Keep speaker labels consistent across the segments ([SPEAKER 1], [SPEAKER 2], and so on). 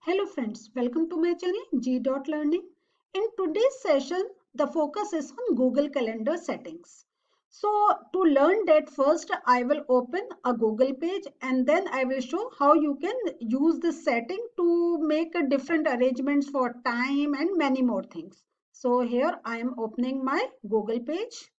[SPEAKER 1] Hello friends, welcome to my channel G.Learning. In today's session, the focus is on Google Calendar settings. So to learn that first, I will open a Google page and then I will show how you can use this setting to make a different arrangements for time and many more things. So here I am opening my Google page.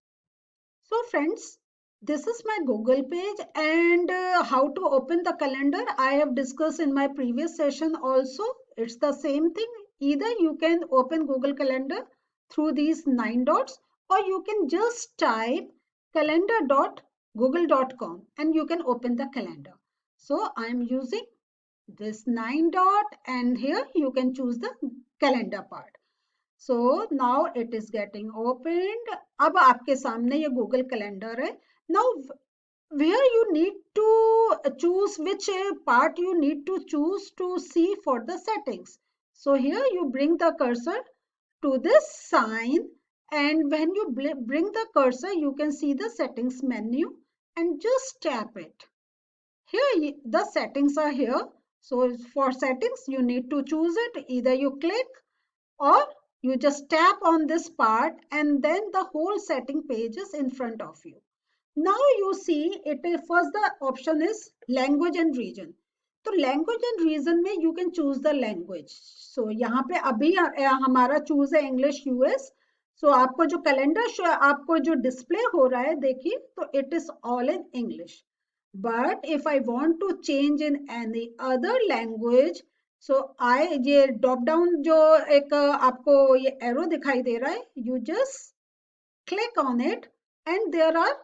[SPEAKER 1] So friends, this is my Google page and how to open the calendar I have discussed in my previous session also. It's the same thing. Either you can open Google Calendar through these 9 dots or you can just type calendar.google.com and you can open the calendar. So I'm using this 9 dot and here you can choose the calendar part. So now it is getting opened. अब आपके सामने ये Google Calendar है. Now where you need to choose which part you need to choose to see for the settings. So here you bring the cursor to this sign and when you bring the cursor you can see the settings menu and just tap it. Here the settings are here. So for settings you need to choose it. Either you click or you just tap on this part and then the whole setting page is in front of you. Now you see it is first the option is language and region. तो language and region में you can choose the language. So यहाँ पे अभी हमारा choose है English US. So आपको जो calendar आपको जो display हो रहा है देखिए तो it is all in English. But if I want to change in any other language, so I ये drop down जो एक आपको ये arrow दिखाई दे रहा है, you just click on it and there are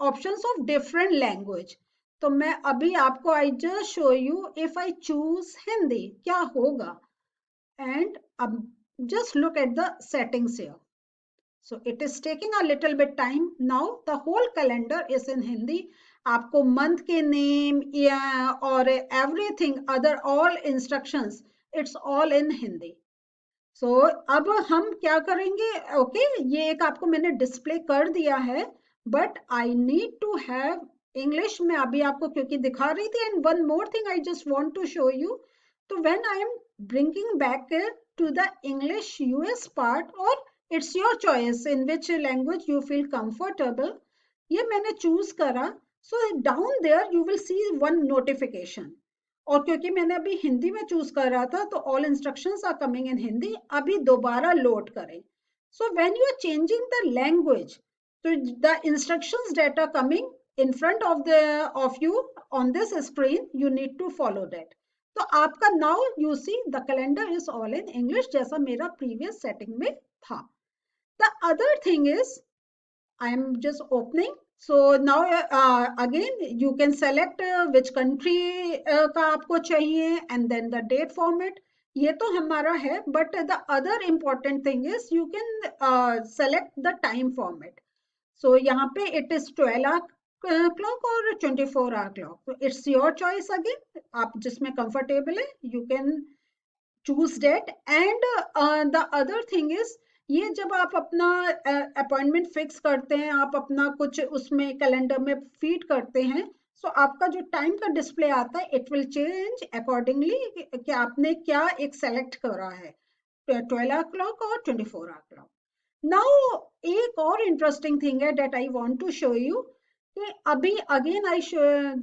[SPEAKER 1] options of different language. तो मैं अभी आपको I just show you if I choose Hindi क्या होगा and अब just look at the settings here. So it is taking a little bit time. Now the whole calendar is in Hindi. आपको month के name या और everything other all instructions it's all in Hindi. So अब हम क्या करेंगे? Okay, ये एक आपको मैंने display कर दिया है. But I need to have English में अभी आपको क्योंकि दिखा रही थी and one more thing I just want to show you. So when I am bringing back to the English US part or it's your choice in which language you feel comfortable. ये मैंने choose करा. So down there you will see one notification. और क्योंकि मैंने अभी हिंदी में choose कर रहा था तो all instructions are coming in Hindi. अभी दोबारा लोड करें. So when you are changing the language, so the instructions that are coming in front of you on this screen, you need to follow that. तो आपका now you see the calendar is all in English जैसा मेरा previous setting में था. The other thing is I am just opening. So now again you can select which country का आपको चाहिए and then the date format. ये तो हमारा है but the other important thing is you can select the time format. So यहाँ पे it is 12 clock or 24 hour clock. So it's your choice again. आप जिसमें comfortable है you can choose that and the other thing is ये जब आप अपना appointment fix करते हैं आप अपना कुछ उसमें कैलेंडर में फीड करते हैं सो आपका जो टाइम का डिस्प्ले आता है इट विल चेंज अकॉर्डिंगली कि आपने क्या एक सेलेक्ट करा है 12 o'clock और 24 o'clock. नाउ एक और इंटरेस्टिंग थिंग है that I want to show you कि अभी again I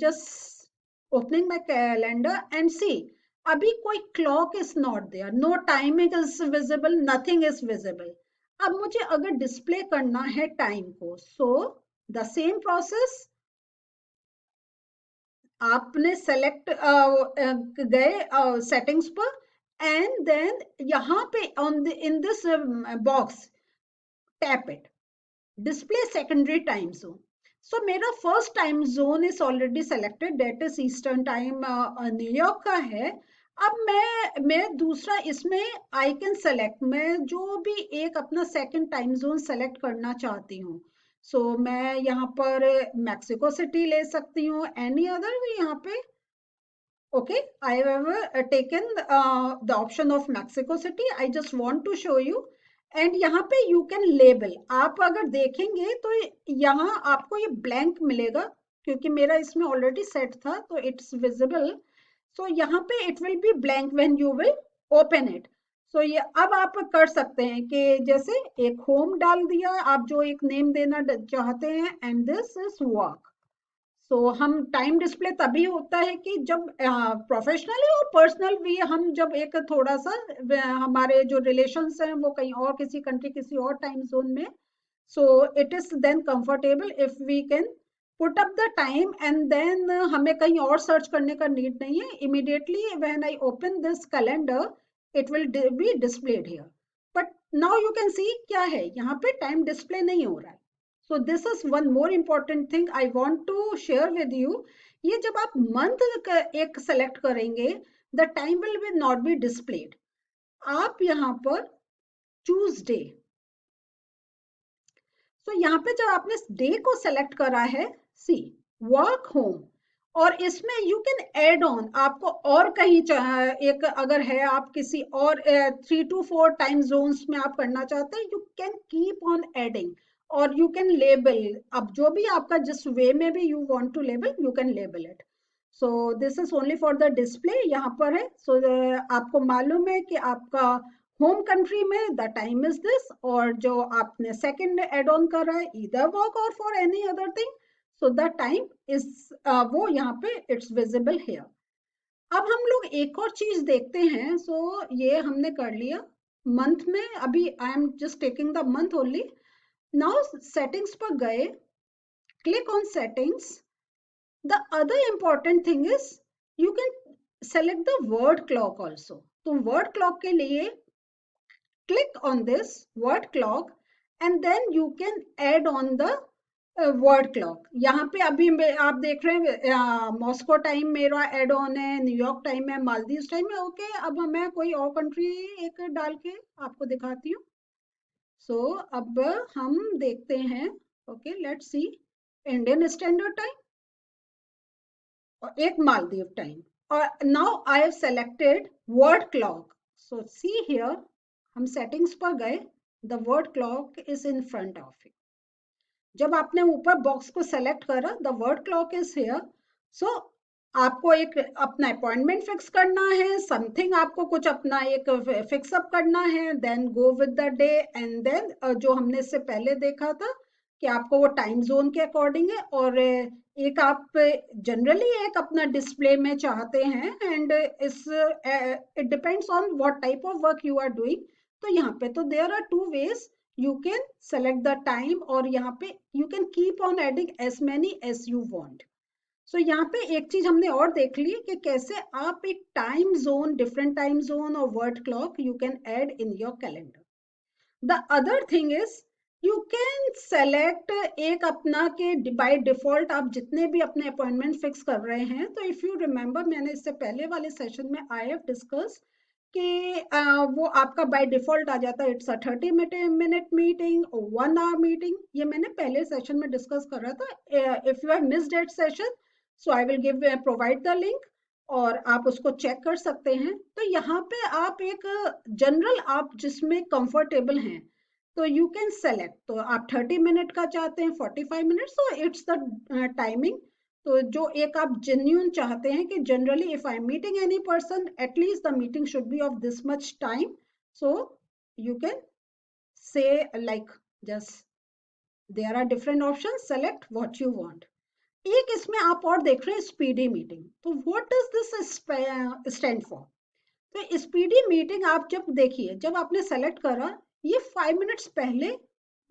[SPEAKER 1] just opening my calendar and see अभी कोई clock is not there no timing is visible nothing is visible. अब मुझे अगर डिस्प्ले करना है टाइम को सो द सेम प्रोसेस आपने सेलेक्ट गए सेटिंग्स पर एंड देन यहाँ पे on in this box tap it display secondary time zone. So मेरा first time zone is already selected that is Eastern time New York का है. अब मैं दूसरा इसमें I can select मैं जो भी एक अपना second time zone select करना चाहती हूँ. So मैं यहाँ पर मैक्सिको सिटी ले सकती हूँ any other भी यहाँ पे okay I have taken the option of Mexico City. I just want to show you and यहाँ पे यू कैन लेबल आप अगर देखेंगे तो यहाँ आपको ये ब्लैंक मिलेगा क्योंकि मेरा इसमें ऑलरेडी सेट था तो इट्स विजिबल सो यहाँ पे it will be blank when you will open it. So ये अब आप कर सकते हैं कि जैसे एक होम डाल दिया, आप जो एक नेम देना चाहते हैं, एंड दिस इज वर्क। सो हम टाइम डिस्प्ले तभी होता है कि जब प्रोफेशनली और पर्सनल भी हम जब एक थोड़ा सा हमारे जो रिलेशंस हैं वो कहीं और किसी कंट्री किसी और टाइम जोन में, so it is then comfortable if we can put up the time and then हमें कहीं और सर्च करने का नीड नहीं है। immediately when I open this calendar it will be displayed here, but now you can see क्या है यहाँ पे टाइम डिस्प्ले नहीं हो रहा है। so this is one more important thing I want to share with you। ये जब आप मंथ एक सेलेक्ट करेंगे the time will be not be displayed। आप यहाँ पर चूज डे, तो यहाँ पे जब आपने डे को सेलेक्ट करा है, सी वर्क होम, और इसमें यू कैन ऐड ऑन, आपको और कहीं एक अगर है आप किसी और 3 to 4 टाइम जोन्स में आप करना चाहते हैं, you can keep on adding, और यू कैन लेबल, अब जो भी आपका जिस वे में भी you want to label you can label it. So this is only for the display यहाँ पर है। सो आपको मालूम है कि आपका होम कंट्री में द टाइम इज दिस, और जो आपने सेकंड एड ऑन कर रहा है ईदर वर्क और for any other thing, so the time is वो यहाँ पे इट्स विजिबल हियर। अब हम लोग एक और चीज देखते हैं। सो ये हमने कर लिया मंथ में, अभी I am just taking the month only. Now settings पर गए, click on settings. The other important thing is you can select the world clock also. तो वर्ड क्लॉक के लिए click on this word clock and then you can add on the word clock। यहाँ पे अभी आप देख रहे हैं मॉस्को टाइम मेरा एड ऑन है, न्यूयॉर्क टाइम है, मालदीव टाइम है। ओके, अब मैं कोई और कंट्री एक डाल के आपको दिखाती हूँ। सो अब हम देखते हैं, okay let's see, Indian standard time और एक मालदीव टाइम, और now I have selected world clock. So see here, हम सेटिंग्स पर गए, the world clock is in front of you. जब आपने ऊपर बॉक्स को सेलेक्ट करा, the world clock is here. So आपको एक अपना अपॉइंटमेंट फिक्स करना है, समथिंग आपको कुछ अपना एक फिक्स अप करना है, then go with the day, and then जो हमने इससे पहले देखा था कि आपको वो टाइम जोन के अकॉर्डिंग है, और एक आप जनरली एक अपना डिस्प्ले में चाहते हैं, and is it depends on what type of work you are doing. तो यहाँ पे तो there are 2 ways, you can select the time, और यहाँ पे you can keep on adding as many as you want। so यहाँ पे एक चीज हमने और देख ली कि कैसे आप एक time zone, different time zone और world clock you can add in your calendar. The other thing is you can select एक अपना के बाय डिफॉल्ट आप जितने भी अपने अपॉइंटमेंट फिक्स कर रहे हैं। तो इफ यू रिमेंबर, मैंने इससे पहले वाले सेशन में आई हैव डिस्कस कि वो आपका बाय डिफॉल्ट आ जाता है, it's a 30 minute meeting, 1 hour meeting. ये मैंने पहले सेशन में डिस्कस कर रहा था। If you have missed that session, so I will give provide the link, और आप उसको चेक कर सकते हैं। तो यहाँ पे आप एक जनरल आप जिसमें कंफर्टेबल हैं, तो यू कैन सेलेक्ट। तो आप 30 मिनट का चाहते हैं, 45 minute, so it's the timing. तो जो एक आप जेन्यून चाहते हैं कि generally if I am meeting any person, at least the meeting should be of this much time, so you can say like just there are different option, select what you want. एक इसमें आप और देख रहे हैं स्पीडी मीटिंग। तो what does this stand for? तो speedy meeting आप जब देखिए, जब आपने सेलेक्ट करा, ये 5 मिनट्स पहले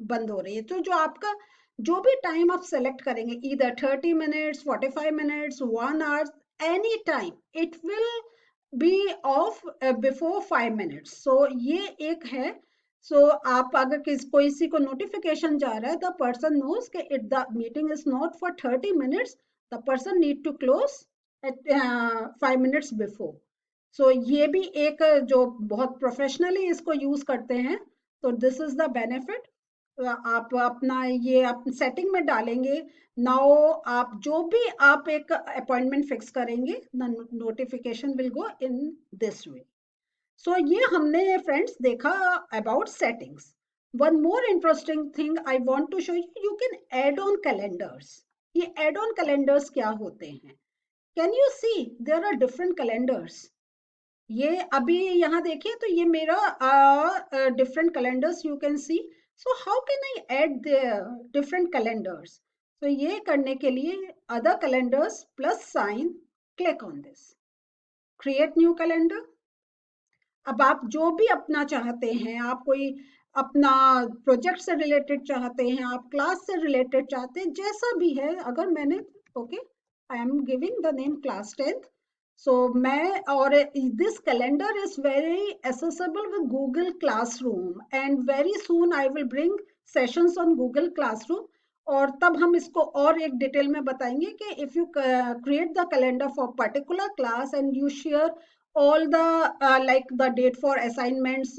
[SPEAKER 1] बंद हो रही है। तो जो आपका जो भी टाइम आप सेलेक्ट करेंगे, इधर 30 minutes, 45 minutes, 1 hour, any time, it will be off before 5 minutes. So ये एक है। सो आप अगर किसी को नोटिफिकेशन जा रहा है, द पर्सन नोज कि it the meeting is not for 30 minutes, the person need to close at 5 minutes before. So ये भी एक जो बहुत प्रोफेशनली इसको यूज करते हैं। तो दिस इज द बेनिफिट। आप अपना ये आप सेटिंग में डालेंगे। नाउ आप जो भी आप एक अपॉइंटमेंट फिक्स करेंगे, the notification will go in this way. So ये हमने फ्रेंड्स देखा about settings. One more interesting thing I want to show you, you can add on calendars. ये ऐड ऑन कैलेंडर्स क्या होते हैं? Can you see there are different calendars. ये अभी यहाँ देखिए तो ये मेरा different calendars you can see. So how can I add the different calendars? तो ये करने के लिए other calendars plus sign, click on this, create new calendar. अब आप जो भी अपना चाहते हैं, आप कोई अपना प्रोजेक्ट से रिलेटेड चाहते हैं, आप क्लास से रिलेटेड चाहते हैं, जैसा भी है, अगर मैंने okay I am giving the name class 10th। सो मैं और this calendar is very accessible with Google Classroom and very soon I will bring sessions on Google Classroom। और तब हम इसको और एक डिटेल में बताएंगे कि if you create the calendar for particular class and you share all the like the date for assignments,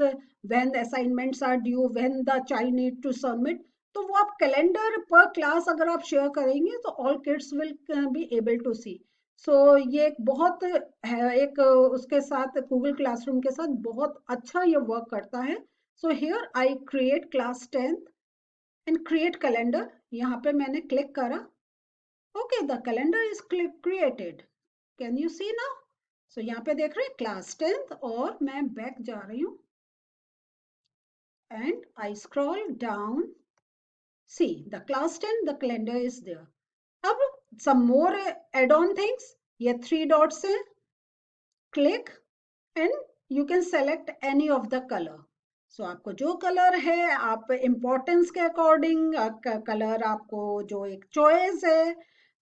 [SPEAKER 1] when the assignments are due, when the child need to submit, तो वो आप कैलेंडर पर class अगर आप share करेंगे तो all kids will be able to see. So ये एक बहुत है, एक उसके साथ गूगल क्लासरूम के साथ बहुत अच्छा ये वर्क करता है। So here I create class 10th and create calendar. यहाँ पे मैंने क्लिक करा, okay the calendar is created. Can you see now? So यहाँ पे देख रहे हैं क्लास 10th, और मैं बैक जा रही हूँ and I scroll down, see the class 10 the calendar is there. अब some more add-on things, ये 3 dots है, click and you can select any of the color। so आपको जो कलर है, आप इम्पोर्टेंस के अकॉर्डिंग कलर आपको जो एक चॉइस है।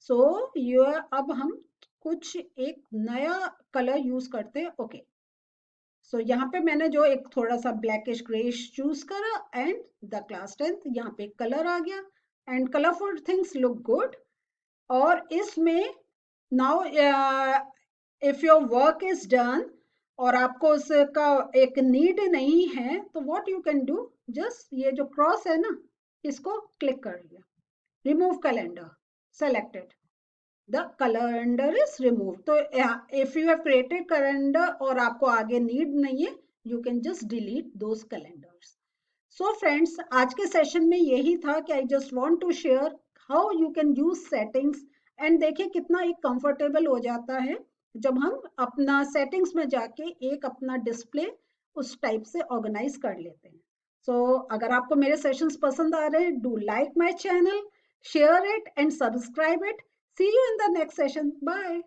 [SPEAKER 1] सो ये अब हम कुछ एक नया कलर यूज करते हैं। ओके सो यहाँ पे मैंने जो एक थोड़ा सा ब्लैकिश ग्रेश चूज करा एंड द क्लास 10th, यहाँ पे कलर आ गया and colourful things look good. और इसमें now if your work is done और आपको उसका एक नीड नहीं है, तो what you can do, just ये जो क्रॉस है ना, इसको क्लिक कर लिया, remove calendar, selected, the calendar is remove. तो if you have created calendar और आपको आगे नीड नहीं है, you can just delete those calendars. So friends, आज के सेशन में यही था कि I just want to share how you can use settings. And देखिए कितना एक कंफर्टेबल हो जाता है जब हम अपना सेटिंग्स में जाके एक अपना डिस्प्ले उस टाइप से ऑर्गेनाइज कर लेते हैं। सो अगर आपको मेरे सेशंस पसंद आ रहे हैं, do like my channel, share it and subscribe it। See you in the next session. Bye.